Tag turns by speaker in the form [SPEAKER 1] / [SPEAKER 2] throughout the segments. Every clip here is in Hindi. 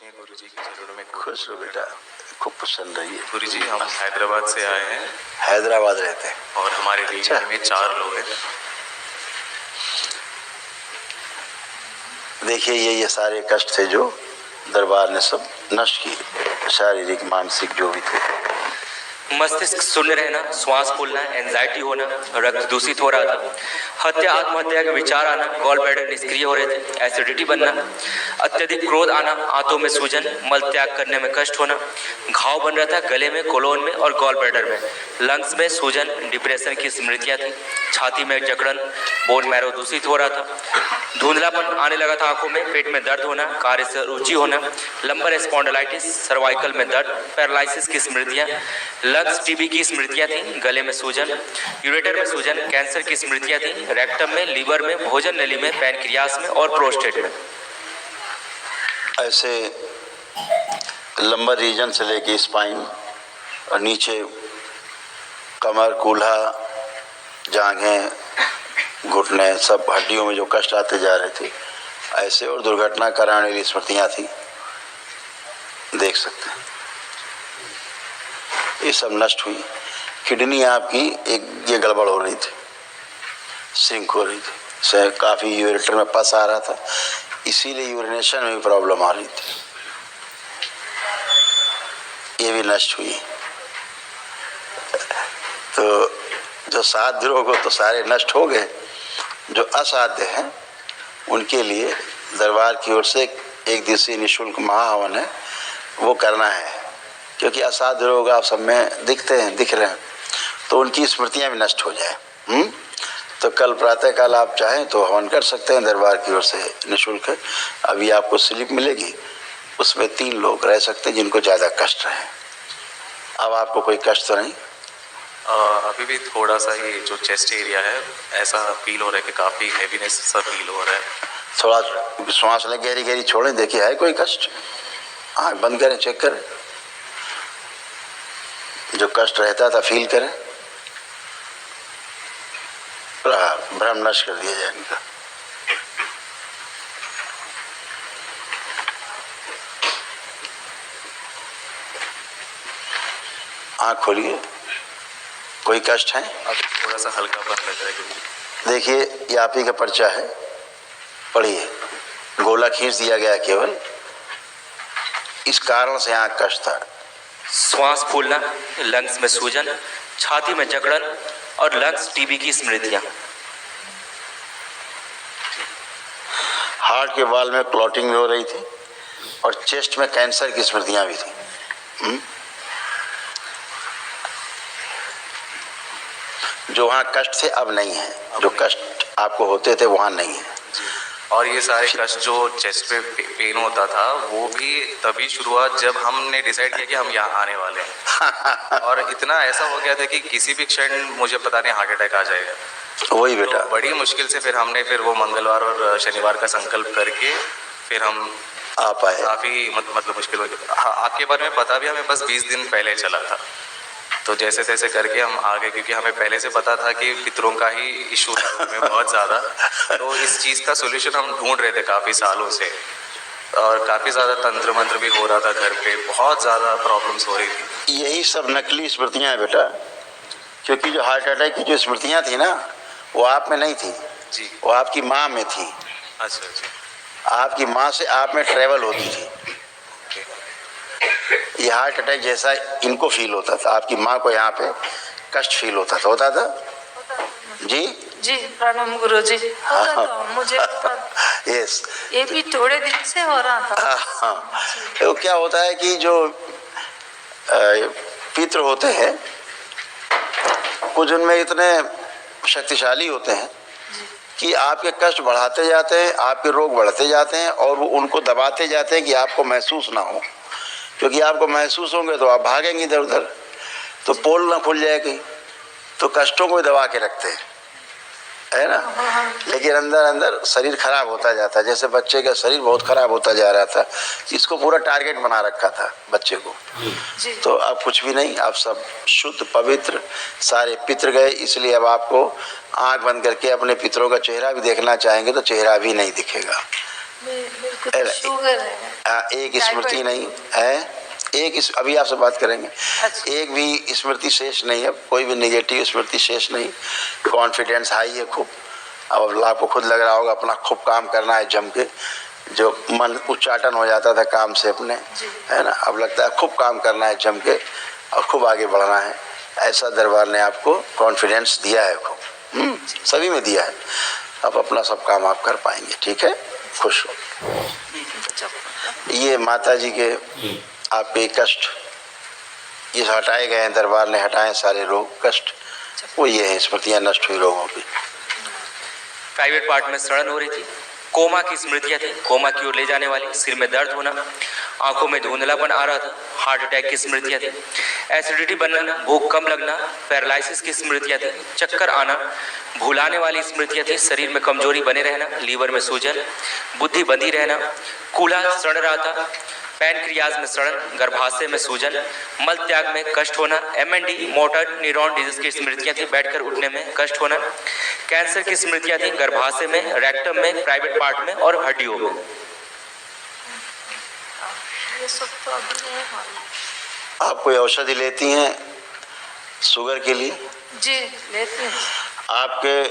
[SPEAKER 1] हैं गुरुजी के चरणों में।
[SPEAKER 2] खुश हो बेटा, खूब पसंद रहिए।
[SPEAKER 1] गुरुजी हम हैदराबाद से आए हैं।
[SPEAKER 2] हैदराबाद रहते हैं
[SPEAKER 1] और हमारे टीम में 4 लोग हैं।
[SPEAKER 2] देखिए ये सारे कष्ट थे जो दरबार ने सब नष्ट किए, शारीरिक मानसिक जो भी थे।
[SPEAKER 3] मस्तिष्क शून्य रहना, श्वास फूलना, एंजाइटी होना, रक्त दूषित हो रहा था, हत्या आत्महत्या के विचार आना, गॉल ब्लैडर निष्क्रिय हो रहे थे, एसिडिटी बनना, अत्यधिक क्रोध आना, आंतों में सूजन, मल त्याग करने में कष्ट होना, घाव बन रहा था गले में, कोलोन में और गॉल ब्लैडर में, लंग्स में सूजन, डिप्रेशन की स्मृतियां थी, छाती में जकड़न, बोन मैरो दूषित हो रहा था, धुंधलापन आने लगा था आंखों में, पेट में दर्द होना, कार्य से रुचि होना, लंबर स्पॉन्डिलाइटिस, सर्वाइकल में दर्द, पैरालिसिस की स्मृतियां, लंग्स टीबी की स्मृतियां थी, गले में सूजन, यूरेटर में सूजन, कैंसर की स्मृतियां थी, रेक्टम में, लीवर में, भोजन नली में, पैनक्रियास में और प्रोस्टेट में।
[SPEAKER 2] ऐसे लंबर रीजन से लेके स्पाइन और नीचे कमर, कूल्हा, जांघें, घुटने, सब हड्डियों में जो कष्ट आते जा रहे थे, ऐसे और दुर्घटना कराने वाली स्मृतियां थी, देख सकते हैं। ये सब नष्ट हुई। किडनी आपकी ये गड़बड़ हो रही थी, सिंक हो रही थी, काफ़ी यूरेटर में पस आ रहा था, इसीलिए यूरिनेशन में भी प्रॉब्लम आ रही थी, ये भी नष्ट हुई। तो जो साध्य रोग हो तो सारे नष्ट हो गए, जो असाध्य हैं उनके लिए दरबार की ओर से एक दिवसीय निःशुल्क महाहवन है, वो करना है, क्योंकि असाध्य रोग आप सब में दिख रहे हैं, तो उनकी स्मृतियां भी नष्ट हो जाए। तो कल प्रातःकाल आप चाहें तो हवन कर सकते हैं, दरबार की ओर से निःशुल्क है। अभी आपको स्लिप मिलेगी, उसमें 3 लोग रह सकते हैं जिनको ज़्यादा कष्ट रहे। अब आपको कोई कष्ट तो नहीं?
[SPEAKER 1] अभी भी थोड़ा सा ही जो चेस्ट एरिया है ऐसा फील हो रहा है कि काफ़ी हैवीनेस सा फील हो रहा है।
[SPEAKER 2] थोड़ा श्वास लें, गहरी गहरी छोड़ें, देखिए है कोई कष्ट? आँख बंद करें, चेक करें, जो कष्ट रहता था फील करें, भ्रम नष्ट कर दिया जाए इनका। आँख खोलिए, कोई कष्ट है?
[SPEAKER 1] अभी थोड़ा सा हल्कापन लग रहा है।
[SPEAKER 2] देखिए ये आप ही का पर्चा है, पढ़िए। गोला खींच दिया गया केवल, इस कारण से आँख कष्ट था।
[SPEAKER 3] श्वास फूलना, लंग्स में सूजन, छाती में जकड़न और लंग्स टीबी की स्मृतियां।
[SPEAKER 2] हार्ट के वाल में क्लॉटिंग भी हो रही थी और चेस्ट में कैंसर की स्मृतियां भी थी। जो वहाँ कष्ट थे अब नहीं है, जो कष्ट आपको होते थे वहाँ नहीं है।
[SPEAKER 1] और ये सारे कष्ट जो चेस्ट पे पेन होता था वो भी तभी शुरुआत जब हमने डिसाइड किया कि हम यहाँ आने वाले हैं। और इतना ऐसा हो गया था कि किसी भी क्षण मुझे पता नहीं हार्ट अटैक आ जाएगा।
[SPEAKER 2] वही बेटा,
[SPEAKER 1] तो बड़ी मुश्किल से फिर हमने वो मंगलवार और शनिवार का संकल्प करके फिर हम
[SPEAKER 2] आ पाए।
[SPEAKER 1] काफ़ी मतलब मुश्किल हो गया। हाँ, आपके बारे में पता भी हमें बस 20 दिन पहले चला था, तो जैसे तैसे करके हम आ गए, क्योंकि हमें पहले से पता था कि पितरों का ही इशू है उनमें बहुत ज़्यादा। तो इस चीज़ का सोल्यूशन हम ढूंढ रहे थे काफ़ी सालों से, और काफ़ी ज़्यादा तंत्र मंत्र भी हो रहा था घर पे, बहुत ज़्यादा प्रॉब्लम्स हो रही थी।
[SPEAKER 2] यही सब नकली स्मृतियाँ हैं बेटा, क्योंकि जो हार्ट अटैक की जो स्मृतियाँ थी ना वो आप में नहीं थी
[SPEAKER 1] जी,
[SPEAKER 2] वो आपकी माँ में थी।
[SPEAKER 1] अच्छा अच्छा,
[SPEAKER 2] आपकी माँ से आप में ट्रेवल होती थी। ये हार्ट अटैक जैसा इनको फील होता था, आपकी माँ को यहाँ पे कष्ट फील होता था जी
[SPEAKER 4] जी। प्रणाम गुरुजी। होता था मुझे,
[SPEAKER 2] यस,
[SPEAKER 4] ये भी थोड़े दिन से हो रहा था।
[SPEAKER 2] हाँ, तो क्या होता है कि जो पितृ होते हैं कुछ उनमें इतने शक्तिशाली होते हैं कि आपके कष्ट बढ़ाते जाते हैं, आपके रोग बढ़ते जाते हैं और वो उनको दबाते जाते हैं कि आपको महसूस ना हो, क्योंकि आपको महसूस होंगे तो आप भागेंगे इधर उधर, तो पोल ना खुल जाए कहीं, तो कष्टों को दबा के रखते हैं, है ना। लेकिन अंदर अंदर शरीर खराब होता जाता है, जैसे बच्चे का शरीर बहुत खराब होता जा रहा था, इसको पूरा टारगेट बना रखा था बच्चे को। तो अब कुछ भी नहीं, आप सब शुद्ध पवित्र, सारे पितर गए, इसलिए अब आपको आंख बंद करके अपने पितरों का चेहरा भी देखना चाहेंगे तो चेहरा भी नहीं दिखेगा।
[SPEAKER 4] मेरे को तो शुगर है।
[SPEAKER 2] एक स्मृति नहीं है, अभी आपसे बात करेंगे।
[SPEAKER 4] अच्छा।
[SPEAKER 2] एक भी स्मृति शेष नहीं है, कोई भी नेगेटिव स्मृति शेष नहीं। कॉन्फिडेंस हाई है खूब। अब आपको खुद लग रहा होगा अपना खूब काम करना है जम के, जो मन उच्चाटन हो जाता था काम से अपने, है ना, अब लगता है खूब काम करना है जम के और खूब आगे बढ़ना है। ऐसा दरबार ने आपको कॉन्फिडेंस दिया है खूब, सभी में दिया है। अब अपना सब काम आप कर पाएंगे, ठीक है, खुश हो। ये माता जी के आपके कष्ट ये हटाए गए हैं, दरबार ने हटाए सारे रोग कष्ट, वो ये है स्मृतियाँ नष्ट हुई रोगों की।
[SPEAKER 3] प्राइवेट पार्ट में सड़न हो रही थी, कोमा की स्मृतियां थी, कोमा की ओर ले जाने वाली, सिर में दर्द होना, आंखों में धुंधलापन आ रहा था, हार्ट अटैक की स्मृतियां थी, एसिडिटी बनना, भूख कम लगना, पैरालिसिस की स्मृतियां थी, चक्कर आना, भुलाने वाली स्मृतियां थी, शरीर में कमजोरी बने रहना, लीवर में सूजन, बुद्धि बंधी रहना, कूल्हा सड़ रहा था, पैनक्रियाज में सड़न, गर्भाशय में सूजन, मल त्याग में कष्ट होना, MND मोटर न्यूरॉन डिजीज की स्मृतियां थी, बैठकर उठने में कष्ट होना, कैंसर की स्मृतियां थी, गर्भाशय में, रेक्टम में, प्राइवेट पार्ट में और हड्डियों में।
[SPEAKER 4] ये सब तो अभी नहीं है।
[SPEAKER 2] आप कोई औषधि लेती हैं शुगर के लिए?
[SPEAKER 4] जी लेते हैं।
[SPEAKER 2] आपके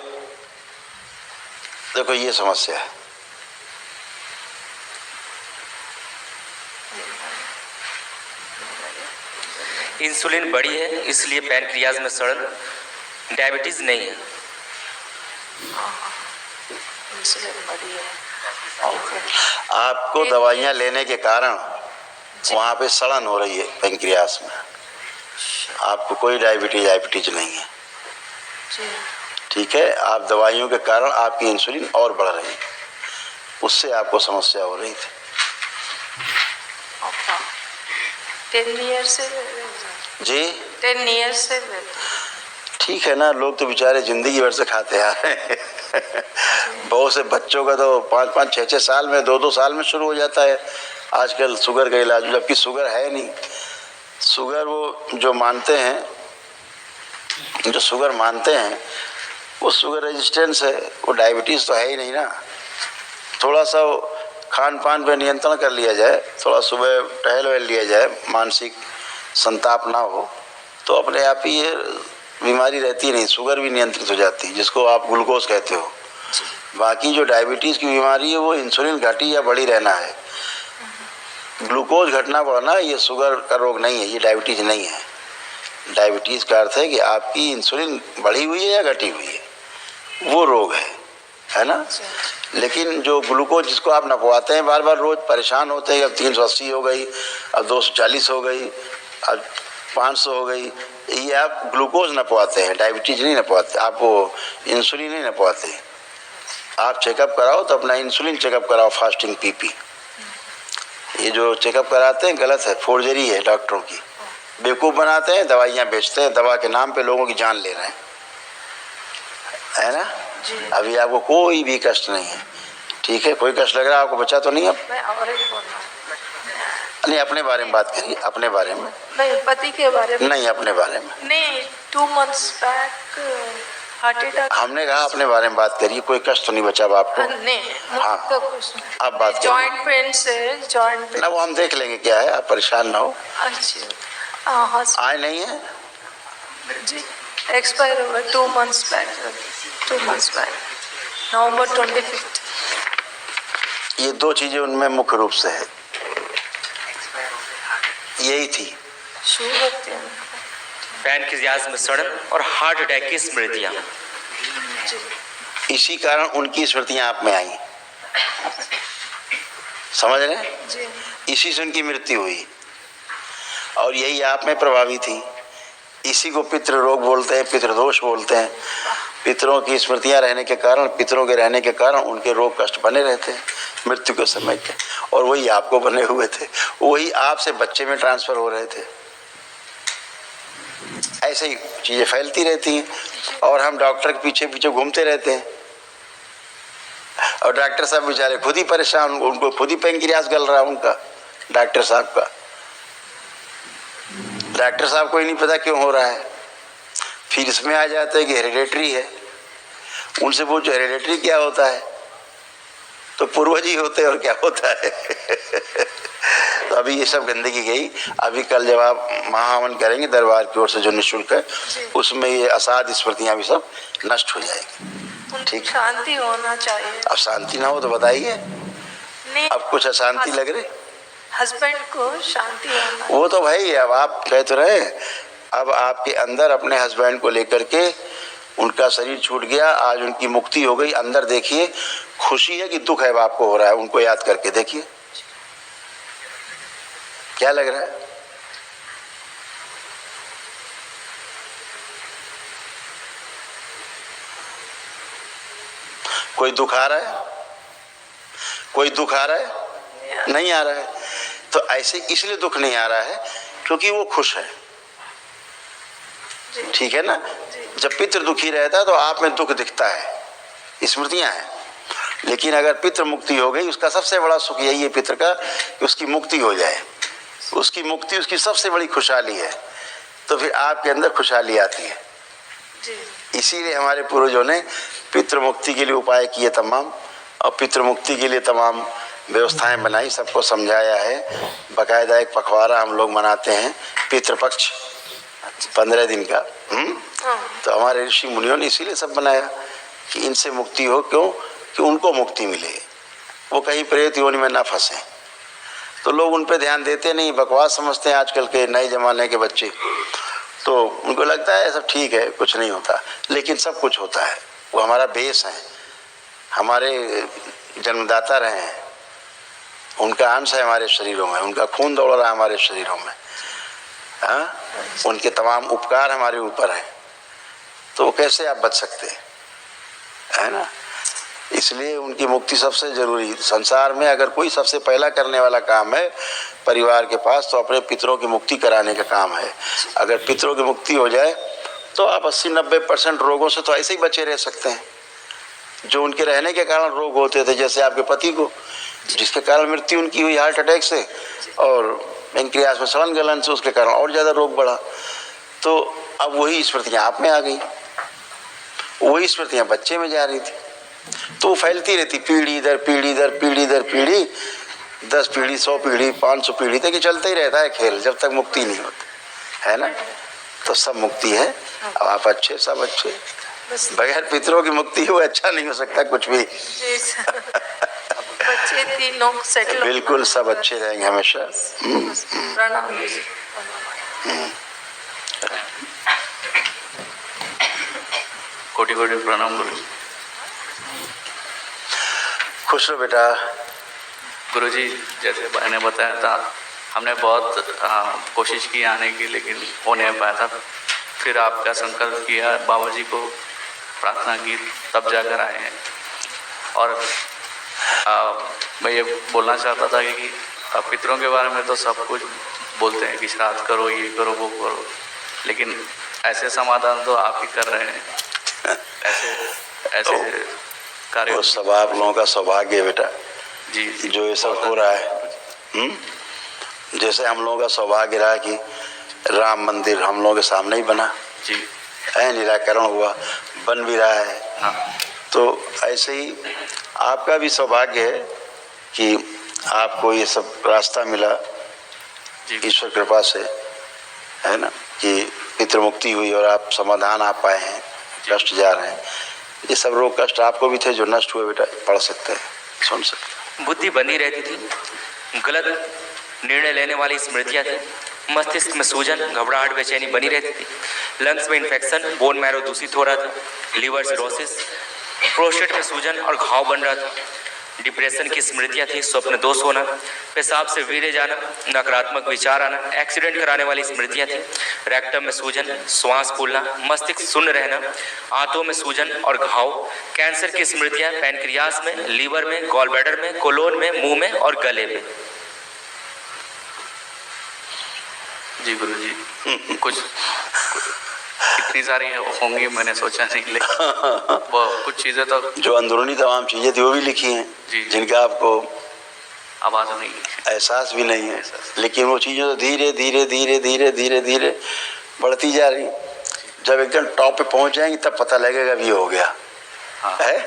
[SPEAKER 2] देखो ये समस्या है,
[SPEAKER 3] इंसुलिन बढ़ी है इसलिए पैनक्रियाज में सड़न, डायबिटीज नहीं है।
[SPEAKER 4] इंसुलिन बढ़ी है।
[SPEAKER 2] आपको दवाइयाँ लेने के कारण वहाँ पे सड़न हो रही है पैनक्रियास में। आपको कोई डायबिटीज नहीं है,
[SPEAKER 4] जी।
[SPEAKER 2] ठीक है। आप दवाइयों के कारण आपकी इंसुलिन और बढ़ रही है, उससे आपको समस्या हो रही थी।
[SPEAKER 4] 10 ईयर से
[SPEAKER 2] जी
[SPEAKER 4] 10 ईयर से
[SPEAKER 2] ठीक है ना, लोग तो बेचारे जिंदगी भर से खाते आ रहे हैं। बहुत से बच्चों का तो 5-5, 6-6 साल में, 2-2 साल में शुरू हो जाता है आजकल शुगर का इलाज, जबकि शुगर है नहीं। शुगर वो जो मानते हैं, जो शुगर मानते हैं वो शुगर रेजिस्टेंस है, वो डायबिटीज़ तो है ही नहीं ना। थोड़ा सा खान पान पे नियंत्रण कर लिया जाए, थोड़ा सुबह टहल वहल लिया जाए, मानसिक संताप ना हो, तो अपने आप ही ये बीमारी रहती नहीं, शुगर भी नियंत्रित हो जाती है, जिसको आप ग्लूकोज कहते हो। बाकी जो डायबिटीज़ की बीमारी है वो इंसुलिन घटी या बढ़ी रहना है। ग्लूकोज घटना बढ़ना ये शुगर का रोग नहीं है, ये डायबिटीज़ नहीं है। डायबिटीज़ का अर्थ है कि आपकी इंसुलिन बढ़ी हुई है या घटी हुई है, वो रोग है ना। लेकिन जो ग्लूकोज जिसको आप नपवाते हैं बार बार रोज, परेशान होते हैं, अब 380 हो गई, अब 240 हो गई, अब 500 हो गई, ये आप ग्लूकोज नपवाते हैं, डायबिटीज नहीं नपवाते, आप वो इंसुलिन नहीं नपवाते। आप चेकअप कराओ तो अपना इंसुलिन चेकअप कराओ, फास्टिंग PP। ये जो चेकअप कराते हैं गलत है, फोर्जरी है, डॉक्टरों की बेवकूफ़ बनाते हैं, दवाइयाँ बेचते हैं, दवा के नाम पे लोगों की जान ले रहे हैं, है ना। अभी आपको कोई भी कष्ट नहीं है, ठीक है। कोई कष्ट लग रहा है आपको, बचा तो नहीं अब? नहीं, अपने बारे में बात करिए, अपने बारे में
[SPEAKER 4] नहीं, पति के बारे में
[SPEAKER 2] नहीं, अपने बारे में
[SPEAKER 4] नहीं। 2 months बैक हार्ट अटैक।
[SPEAKER 2] हमने कहा अपने बारे में बात करिए, कोई कष्ट तो नहीं बचा अब आपको?
[SPEAKER 4] नहीं,
[SPEAKER 2] हाँ,
[SPEAKER 4] तो कुछ नहीं।
[SPEAKER 2] आप बात करिए।
[SPEAKER 4] जॉइंट पेन से, जॉइंट पेन
[SPEAKER 2] ना वो हम देख लेंगे क्या है, आप परेशान ना हो।
[SPEAKER 4] अच्छा,
[SPEAKER 2] आए नहीं है
[SPEAKER 4] जी, एक्सपायर हुआ 2 months back, 2 months back, November 25th।
[SPEAKER 2] ये 2 चीजें उनमें मुख्य रूप से है, यही थी।
[SPEAKER 4] शुगर थी।
[SPEAKER 3] पैनक्रियाज में सड़न और हार्ट अटैक की स्मृतियां।
[SPEAKER 2] इसी कारण उनकी स्मृतियां आप में आई, समझ रहे हैं?
[SPEAKER 4] जी।
[SPEAKER 2] इसी से उनकी मृत्यु हुई और यही आप में प्रभावी थी। इसी को पितृ रोग बोलते हैं, पितृदोष बोलते हैं। पितरों की स्मृतियां रहने के कारण, पितरों के रहने के कारण उनके रोग कष्ट बने रहते हैं मृत्यु के समय के, और वही आपको बने हुए थे, वही आपसे बच्चे में ट्रांसफर हो रहे थे। ऐसे ही चीजें फैलती रहती हैं और हम डॉक्टर के पीछे पीछे घूमते रहते हैं, और डॉक्टर साहब बेचारे खुद ही परेशान, उनको खुद ही पैनक्रियास गल रहा है उनका, डॉक्टर साहब का। डॉक्टर साहब को ही नहीं पता क्यों हो रहा है। फिर इसमें आ जाता है कि हेरिडेटरी है। उनसे पूछो हेरिडेटरी क्या होता है, तो पूर्वज ही होते और क्या होता है। तो अभी ये सब गंदगी गई। अभी कल जब आप महाहवन करेंगे दरबार की ओर से जो निःशुल्क है, उसमें ये असाध स्मृतियां भी सब नष्ट हो जाएगी। ठीक,
[SPEAKER 4] शांति होना चाहिए।
[SPEAKER 2] अब शांति ना हो तो बताइए,
[SPEAKER 4] नहीं,
[SPEAKER 2] अब कुछ अशांति लग रही?
[SPEAKER 4] हस्बैंड को शांति होना।
[SPEAKER 2] वो तो भाई अब आप कह तो रहे, अब आपके अंदर अपने हस्बैंड को लेकर के उनका शरीर छूट गया, आज उनकी मुक्ति हो गई। अंदर देखिए खुशी है कि दुख है आपको हो रहा है, उनको याद करके देखिए क्या लग रहा है। कोई दुख आ रहा है? कोई दुख आ रहा है? नहीं आ रहा है। तो ऐसे इसलिए दुख नहीं आ रहा है क्योंकि वो खुश है। ठीक है ना। जब पितृ दुखी रहता है तो आप में दुख दिखता है, स्मृतियां हैं। लेकिन अगर पितृ मुक्ति हो गई, उसका सबसे बड़ा सुख यही है पितृ का कि उसकी मुक्ति हो जाए। उसकी मुक्ति उसकी सबसे बड़ी खुशहाली है। तो फिर आपके अंदर खुशहाली आती है। इसीलिए हमारे पूर्वजों ने पितृ मुक्ति के लिए उपाय किए तमाम, और पितृ मुक्ति के लिए तमाम व्यवस्थाएं बनाई, सबको समझाया है। बाकायदा एक पखवाड़ा हम लोग मनाते हैं पितृपक्ष 15 दिन का। तो हमारे ऋषि मुनियों ने इसीलिए सब बनाया कि इनसे मुक्ति हो। क्यों? कि उनको मुक्ति मिले, वो कहीं प्रेत योनि में ना फंसे। तो लोग उन पे ध्यान देते नहीं, बकवास समझते हैं आजकल के नए जमाने के बच्चे। तो उनको लगता है सब ठीक है, कुछ नहीं होता, लेकिन सब कुछ होता है। वो हमारा बेस है, हमारे जन्मदाता रहे हैं, उनका अंश है हमारे शरीरों में, उनका खून दौड़ रहा है हमारे शरीरों में। हाँ, उनके तमाम उपकार हमारे ऊपर हैं। तो कैसे आप बच सकते हैं, है ना। इसलिए उनकी मुक्ति सबसे जरूरी। संसार में अगर कोई सबसे पहला करने वाला काम है परिवार के पास, तो अपने पितरों की मुक्ति कराने का काम है। अगर पितरों की मुक्ति हो जाए तो आप 80-90% रोगों से तो ऐसे ही बचे रह सकते हैं जो उनके रहने के कारण रोग होते थे। जैसे आपके पति को, जिसके कारण मृत्यु उनकी हुई हार्ट अटैक से और पेनक्रियास में सड़न गलन से, उसके कारण और ज़्यादा रोग बढ़ा। तो अब वही स्मृतियाँ आप में आ गई, वही स्मृतियाँ बच्चे में जा रही थी। तो वो फैलती रहती पीढ़ी दर पीढ़ी दर पीढ़ी दर पीढ़ी, 10 पीढ़ी 100 पीढ़ी 500 पीढ़ी तक चलता ही रहता है खेल, जब तक मुक्ति नहीं होती, है ना। तो सब मुक्ति है। अब आप अच्छे, सब अच्छे। बगैर पितरों की मुक्ति हुए अच्छा नहीं हो सकता कुछ भी।
[SPEAKER 4] बच्चे तीनों सेटल,
[SPEAKER 2] बिल्कुल सब अच्छे रहेंगे हमेशा।
[SPEAKER 1] कोटि कोटि प्रणाम गुरु।
[SPEAKER 2] खुश रहो बेटा।
[SPEAKER 1] गुरुजी, जैसे मैंने बताया था, हमने बहुत कोशिश की आने की, लेकिन हो नहीं पाया था। फिर आपका संकल्प किया, बाबा जी को प्रार्थना की, तब जाकर आए हैं। और मैं ये बोलना चाहता था कि पितरों के बारे में तो सब कुछ बोलते हैं कि श्राद्ध करो, ये करो, वो करो, लेकिन ऐसे समाधान तो आप ही कर रहे हैं। ऐसे कार्य,
[SPEAKER 2] वो सब आप लोगों का सौभाग्य है बेटा
[SPEAKER 1] जी,
[SPEAKER 2] जो ये सब हो रहा है। जैसे हम लोगों का सौभाग्य रहा कि राम मंदिर हम लोगों के सामने ही बना
[SPEAKER 1] जी,
[SPEAKER 2] है, निराकरण हुआ, बन भी रहा है।
[SPEAKER 1] हाँ।
[SPEAKER 2] तो ऐसे ही आपका भी सौभाग्य है कि आपको ये सब रास्ता मिला ईश्वर कृपा से, है ना, कि पितृमुक्ति हुई और आप समाधान आ पाए हैं, कष्ट जा रहे हैं। ये सब रोग कष्ट आपको भी थे जो नष्ट हुए बेटा, पढ़ सकते हैं, सुन सकते हैं।
[SPEAKER 3] बुद्धि बनी रहती थी, गलत निर्णय लेने वाली स्मृतियाँ थी, मस्तिष्क में सूजन, घबराहट, बेचैनी बनी रहती थी, लंग्स में इन्फेक्शन, बोन मैरो दूषित हो रहा था, लीवर सिरोसिस, प्रोस्टेट में सूजन और घाव बन रहा था, डिप्रेशन की स्मृतियाँ थी, स्वप्न दोष होना, पेशाब से वीर्य जाना, नकारात्मक विचार आना, एक्सीडेंट कराने वाली स्मृतियाँ थी, रेक्टम में सूजन, श्वास फूलना, मस्तिष्क शून्य रहना, आंतों में सूजन और घाव, कैंसर की स्मृतियाँ पैनक्रियास में, लीवर में, गॉल ब्लैडर में, कोलोन में, मुंह में और गले में।
[SPEAKER 1] जी गुरुजी, कुछ इतनी सारी होंगी मैंने सोचा नहीं, लेकिन वो कुछ चीज़ें तो
[SPEAKER 2] जो अंदरूनी तमाम चीज़ें थी वो भी लिखी हैं
[SPEAKER 1] जी,
[SPEAKER 2] जिनका आपको
[SPEAKER 1] आवाज़ नहीं,
[SPEAKER 2] एहसास भी नहीं है, लेकिन वो चीज़ें तो धीरे धीरे धीरे धीरे धीरे धीरे बढ़ती जा रही। जब एकदम टॉप पे पहुंच जाएंगी तब पता लगेगा भी हो गया।
[SPEAKER 1] हाँ।
[SPEAKER 2] है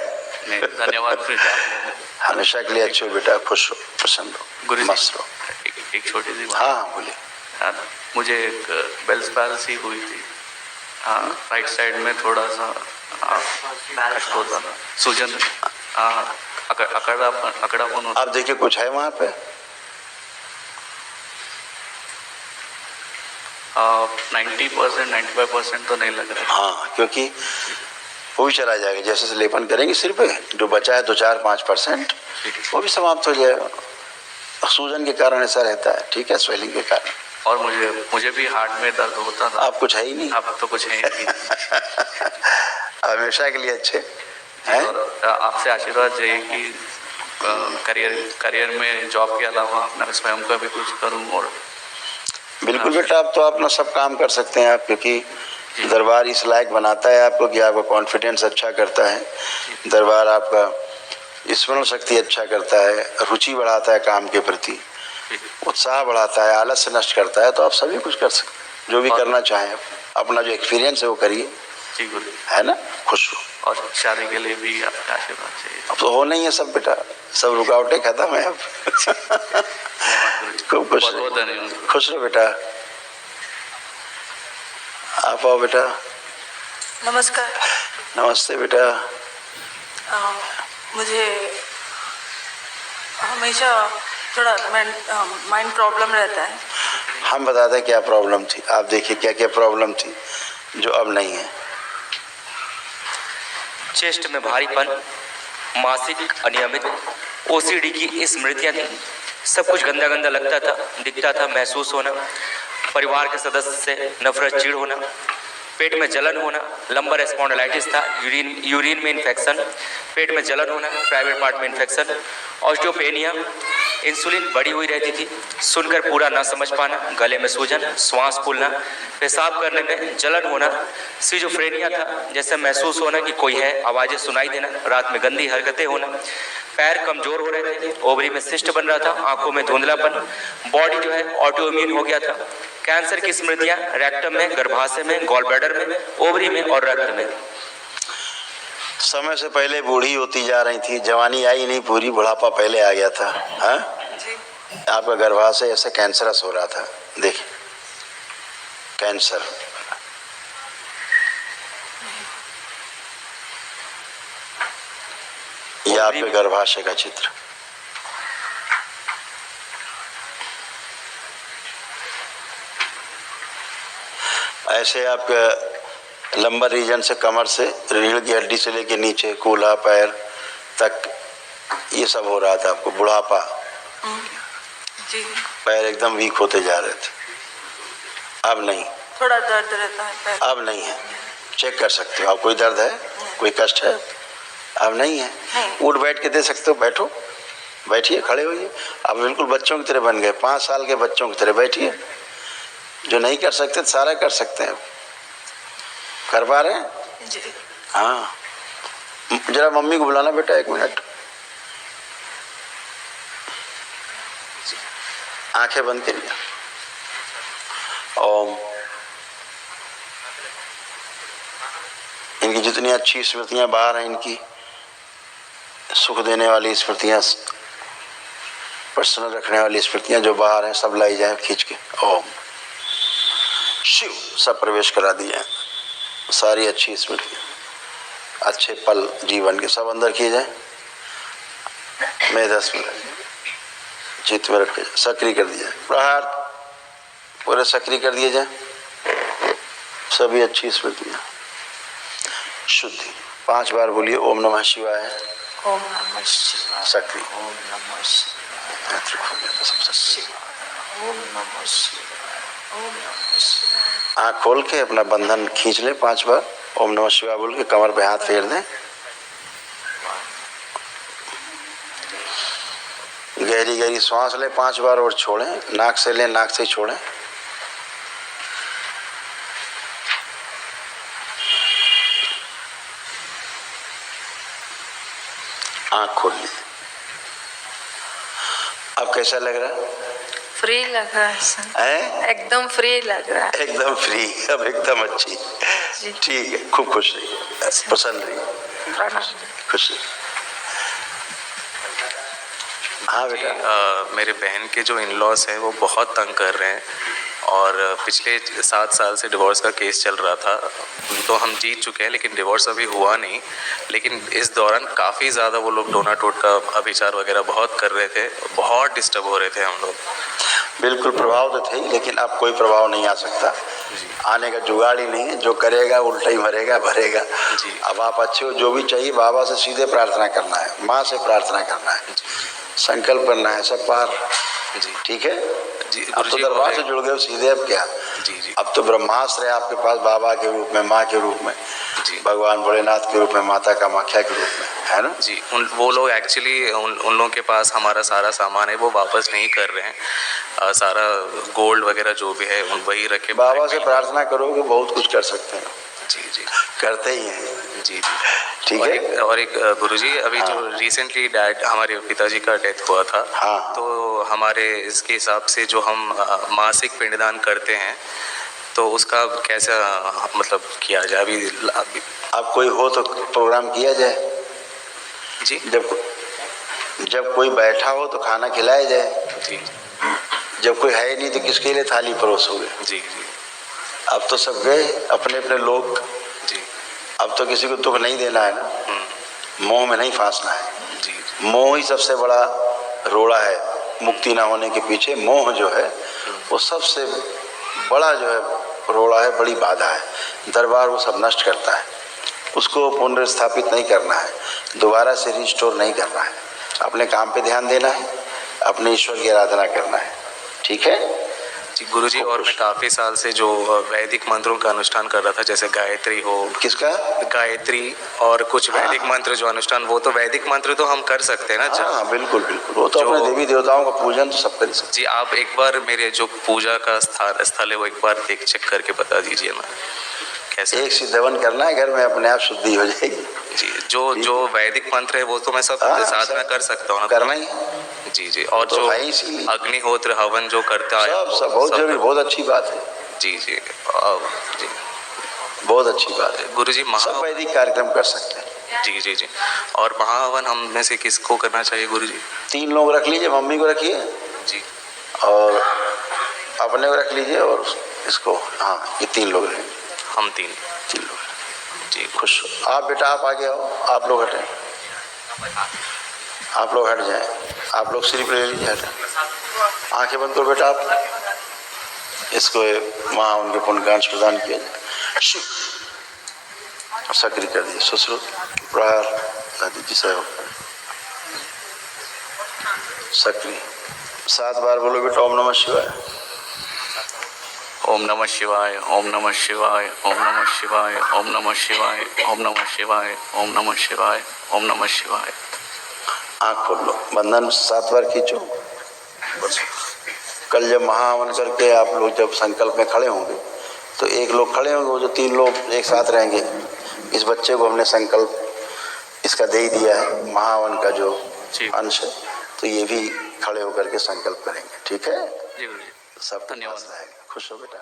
[SPEAKER 1] धन्यवाद
[SPEAKER 2] हमेशा के लिए अच्छे हो बेटा, खुश रहो, प्रसन्न रहो,
[SPEAKER 1] गुरुजी,
[SPEAKER 2] मस्त रहो।
[SPEAKER 1] एक छोटी सी बात।
[SPEAKER 2] हाँ बोलिए।
[SPEAKER 1] हाँ, मुझे एक बेल्स पैल्सी हुई थी। हाँ, राइट साइड में थोड़ा सा कष्ट होता था, सूजन, हाँ, अकड़ापन होता।
[SPEAKER 2] आप देखिए कुछ है वहाँ पे?
[SPEAKER 1] 90% 95% तो नहीं लग रहा है।
[SPEAKER 2] हाँ, क्योंकि वो भी चला जाएगा। जैसे से लेपन करेंगे सिर पे, जो बचा है 2-4-5% वो भी समाप्त हो जाएगा। सूजन के कारण ऐसा रहता है, ठीक है, स्वेलिंग के कारण।
[SPEAKER 1] और मुझे भी हार्ट में दर्द होता था।
[SPEAKER 2] आप कुछ है ही नहीं।
[SPEAKER 1] अब तो कुछ है ही नहीं।
[SPEAKER 2] हमेशा के लिए अच्छे हैं।
[SPEAKER 1] और आपसे आशीर्वाद चाहिए कि करियर में जॉब के अलावा अपना स्वयं का भी कुछ करूं। और
[SPEAKER 2] बिल्कुल बेटा, आप तो अपना सब काम कर सकते हैं आप, क्योंकि दरबार इस लायक बनाता है आपको कि आपका कॉन्फिडेंस अच्छा करता है। दरबार आपका स्मरण शक्ति अच्छा करता है, रुचि बढ़ाता है काम के प्रति, उत्साह बढ़ाता है, आलस्य नष्ट करता है। तो आप सभी कुछ कर सकते हैं, जो भी करना चाहें। अपना जो एक्सपीरियंस है वो करिए,
[SPEAKER 1] जी गुरु,
[SPEAKER 2] है ना, खुश हो।
[SPEAKER 1] और शादी के लिए भी आपका आशीर्वाद चाहिए।
[SPEAKER 2] अब तो हो नहीं है सब बेटा, सब रुकावटें खत्म है अब। खूब खुश
[SPEAKER 1] बहुत
[SPEAKER 2] रहो,
[SPEAKER 1] धन्यवाद।
[SPEAKER 2] खुश रहो बेटा। आप आओ बेटा।
[SPEAKER 4] नमस्कार।
[SPEAKER 2] नमस्ते बेटा।
[SPEAKER 4] मुझे हमेशा थोड़ा माइंड प्रॉब्लम रहता है।
[SPEAKER 2] हम बताते हैं क्या प्रॉब्लम थी। आप देखिए क्या क्या प्रॉब्लम थी जो अब नहीं है।
[SPEAKER 3] चेस्ट में भारीपन, मासिक अनियमित, ओसीडी की स्मृतियां थी। सब कुछ गंदा गंदा लगता था, दिखता था, महसूस होना, परिवार के सदस्य से नफरत, चिढ़ होना, पेट में जलन होना, लंबर स्पॉन्डिलाइटिस था, यूरिन में इन्फेक्शन, पेट में जलन होना, प्राइवेट पार्ट में इन्फेक्शन, ऑस्टियोपेनिया, इंसुलिन बढ़ी हुई रहती थी, सुनकर पूरा ना समझ पाना, गले में सूजन, श्वास फूलना, पेशाब करने में जलन होना, सिजोफ्रेनिया था, जैसे महसूस होना कि कोई है, आवाज़ें सुनाई देना, रात में गंदी हरकतें होना, पैर कमजोर हो रहे थे, ओवरी में सिस्ट बन रहा था, आंखों में धुंधलापन, बॉडी जो है ऑटोइम्यून हो गया था, कैंसर की स्मृतियां रेक्टम में, गर्भाशय में, गॉल ब्लैडर में, ओवरी में और रक्त में।
[SPEAKER 2] समय से पहले बूढ़ी होती जा रही थी, जवानी आई नहीं पूरी, बुढ़ापा पहले आ गया था। हाँ, आपका गर्भाशय ऐसे कैंसरस हो रहा था। देखिए कैंसर, ये आपके गर्भाशय का चित्र। ऐसे आपके लंबर रीजन से, कमर से, रीढ़ की हड्डी से लेके नीचे कूल्हा पैर तक ये सब हो रहा था आपको। बुढ़ापा,
[SPEAKER 4] जी,
[SPEAKER 2] पैर एकदम वीक होते जा रहे थे। अब नहीं,
[SPEAKER 4] थोड़ा दर्द रहता है पैर।
[SPEAKER 2] अब नहीं है। चेक कर सकते हो। आप कोई दर्द है, कोई कष्ट है? अब नहीं है। उठ बैठ के दे सकते हो, बैठो, बैठिए, खड़े होइए। अब बिल्कुल बच्चों की तरह बन गए, 5 साल के बच्चों की तरह बैठिए। जो नहीं कर सकते सारा कर सकते हैं। कर पा रहे हैं?
[SPEAKER 4] जी।
[SPEAKER 2] हाँ, जरा मम्मी को बुलाना बेटा, 1 मिनट। आंखें बंद करिए। ओम। इनकी जितनी अच्छी स्मृतियां बाहर हैं, इनकी सुख देने वाली स्मृतियां, प्रसन्न रखने वाली स्मृतियां जो बाहर हैं, सब लाई जाए खींच के। ओम शिव, सब प्रवेश करा दिए। सारी अच्छी स्मृतियां, अच्छे पल जीवन के सब अंदर किए जाए। मैं 10 मिनट चित्त में रखे, सक्रिय कर दिया। प्रहार पूरे सक्रिय कर दिए जाए। सभी अच्छी स्मृतियां, शुद्धि। 5 बार बोलिए ओम नमः शिवाय।
[SPEAKER 4] ओम नमः शिवाय।
[SPEAKER 2] सक्रिय।
[SPEAKER 4] ओम नमः शिवाय। ओम नमः शिवाय। ओम नमः शिवाय।
[SPEAKER 2] आँख खोल के अपना बंधन खींच ले 5 बार। ओम नमः शिवाय बोल के कमर पे हाथ फेर दें। गहरी गहरी श्वास लें 5 बार और छोड़ें। नाक से लें, नाक से छोड़ें। आँख खोल ली। अब कैसा लग रहा है?
[SPEAKER 4] फ्री लग रहा है सर।
[SPEAKER 2] है?
[SPEAKER 4] एकदम फ्री लग रहा है।
[SPEAKER 2] एकदम फ्री, अब एकदम अच्छी।
[SPEAKER 4] जी।
[SPEAKER 2] ठीक है, खूब खुश रहिए, प्रसन्न रहिए,
[SPEAKER 4] प्रणाम।
[SPEAKER 2] खुश रहिए। हाँ
[SPEAKER 1] जी,
[SPEAKER 2] बेटा।
[SPEAKER 1] मेरे बहन के जो इन लॉज हैं वो बहुत तंग कर रहे हैं और पिछले 7 साल से डिवोर्स का केस चल रहा था, तो हम जीत चुके हैं लेकिन डिवोर्स अभी हुआ नहीं। लेकिन इस दौरान काफ़ी ज़्यादा वो लोग डोना टोट का अभिचार वगैरह बहुत कर रहे थे, बहुत डिस्टर्ब हो रहे थे हम लोग।
[SPEAKER 2] बिल्कुल प्रभाव तो थे, लेकिन अब कोई प्रभाव नहीं आ सकता, आने का जुगाड़ ही नहीं है। जो करेगा उल्टा ही भरेगा भरेगा।
[SPEAKER 1] जी।
[SPEAKER 2] अब आप अच्छे हो, जो भी चाहिए बाबा से सीधे प्रार्थना करना है, माँ से प्रार्थना करना है, संकल्प करना है, सब पार।
[SPEAKER 1] जी
[SPEAKER 2] ठीक है
[SPEAKER 1] जी।
[SPEAKER 2] अब तो
[SPEAKER 1] गुरुजी,
[SPEAKER 2] दरबार से जुड़ गए हो सीधे, अब क्या।
[SPEAKER 1] जी जी
[SPEAKER 2] अब तो ब्रह्मास्त्र है आपके पास, बाबा के रूप में, माँ के रूप में,
[SPEAKER 1] जी
[SPEAKER 2] भगवान भोलेनाथ के रूप में, माता कामाख्या के रूप में, है ना।
[SPEAKER 1] जी। वो लोग एक्चुअली उन लोगों के पास हमारा सारा सामान है वो वापस नहीं कर रहे हैं। सारा गोल्ड वगैरह जो भी है वही रखे।
[SPEAKER 2] बाबा से प्रार्थना करोगे बहुत कुछ कर सकते हैं,
[SPEAKER 1] जी जी
[SPEAKER 2] करते ही हैं।
[SPEAKER 1] जी।
[SPEAKER 2] ठीक
[SPEAKER 1] और
[SPEAKER 2] है।
[SPEAKER 1] और एक गुरुजी, अभी जो रिसेंटली डैड हमारे पिताजी का डेथ हुआ था,
[SPEAKER 2] हाँ।
[SPEAKER 1] तो हमारे इसके हिसाब से जो हम मासिक पिंडदान करते हैं तो उसका कैसा मतलब किया जाए अभी
[SPEAKER 2] अब कोई हो तो प्रोग्राम किया जाए।
[SPEAKER 1] जी
[SPEAKER 2] जब कोई बैठा हो तो खाना खिलाया जाए।
[SPEAKER 1] जी
[SPEAKER 2] जब कोई है नहीं तो किसके लिए थाली परोसोगे।
[SPEAKER 1] जी जी
[SPEAKER 2] अब तो सब गए अपने अपने लोग।
[SPEAKER 1] जी
[SPEAKER 2] अब तो किसी को दुख नहीं देना है ना, मोह में नहीं फांसना है।
[SPEAKER 1] जी
[SPEAKER 2] मोह ही सबसे बड़ा रोड़ा है, मुक्ति ना होने के पीछे मोह जो है वो सबसे बड़ा जो है रोड़ा है, बड़ी बाधा है। दरबार वो सब नष्ट करता है, उसको पुनर्स्थापित नहीं करना है, दोबारा से रिस्टोर नहीं करना है। अपने काम पे ध्यान देना है, अपने ईश्वर की आराधना करना है। ठीक है
[SPEAKER 1] जी गुरुजी। और मैं काफ़ी साल से जो वैदिक मंत्रों का अनुष्ठान कर रहा था, जैसे गायत्री हो,
[SPEAKER 2] किसका
[SPEAKER 1] गायत्री और कुछ वैदिक मंत्र जो अनुष्ठान, वो तो वैदिक मंत्र तो हम कर सकते हैं ना।
[SPEAKER 2] हाँ बिल्कुल बिल्कुल, वो तो अपने देवी देवताओं का पूजन तो सब कर सकते।
[SPEAKER 1] जी, आप एक बार मेरे जो पूजा का स्थल है वो एक बार चेक करके बता दीजिए ना कैसे।
[SPEAKER 2] एक सिद्धवन करना है घर में, अपने आप शुद्धि हो जाएगी।
[SPEAKER 1] जी, जो वैदिक मंत्र है वो तो मैं सब साधना कर सकता हूँ ना।
[SPEAKER 2] करना ही है।
[SPEAKER 1] जी जी। और
[SPEAKER 2] तो
[SPEAKER 1] जो
[SPEAKER 2] है इसीलिए।
[SPEAKER 1] अग्निहोत्र हवन जो करता है
[SPEAKER 2] सब बहुत जरूरी, बहुत अच्छी बात है।
[SPEAKER 1] जी जी जी।
[SPEAKER 2] बहुत अच्छी बात है।
[SPEAKER 1] गुरुजी,
[SPEAKER 2] सब वैदिक कार्यक्रम कर सकते हैं।
[SPEAKER 1] जी जी जी। और महाहवन हम में से किसको करना चाहिए गुरुजी?
[SPEAKER 2] 3 लोग रख लीजिए, मम्मी को रखिए
[SPEAKER 1] जी
[SPEAKER 2] और अपने को रख लीजिए और इसको, हाँ ये 3 लोग रहेंगे।
[SPEAKER 1] हम 3
[SPEAKER 2] लोग
[SPEAKER 1] जी।
[SPEAKER 2] खुश। आप बेटा आप आगे आओ, आप लोग हटें, आप लोग हट जाएं, आप लोग सिर्फ ले लीजिए, हटें। आंखें बंद करो बेटा आप। इसको वहाँ उनके पुण्यकांश प्रदान किया जाए। सक्रिय कर दिए, सुश्रुत प्रहार दादी जी से सक्रिय 7 बार बोलो बेटा, ओम नमः शिवाय,
[SPEAKER 5] ओम नमः शिवाय, ओम नमः शिवाय, ओम नमः शिवाय, ओम नमः शिवाय, ओम नमः शिवाय, ओम नमः शिवाय, ओम नमः शिवाय।
[SPEAKER 2] आँख खोल लो, बंधन 7 बार खींचो। कल जब महाहवन करके आप लोग जब संकल्प में खड़े होंगे तो एक लोग खड़े होंगे, वो जो 3 लोग एक साथ रहेंगे। इस बच्चे को हमने संकल्प इसका दे ही दिया है, महाहवन का जो अंश है, तो ये भी खड़े होकर के संकल्प करेंगे। ठीक है,
[SPEAKER 5] जी गुरुजी,
[SPEAKER 2] सब
[SPEAKER 5] धन्यवाद।
[SPEAKER 2] रहेगा। खुश हो बेटा।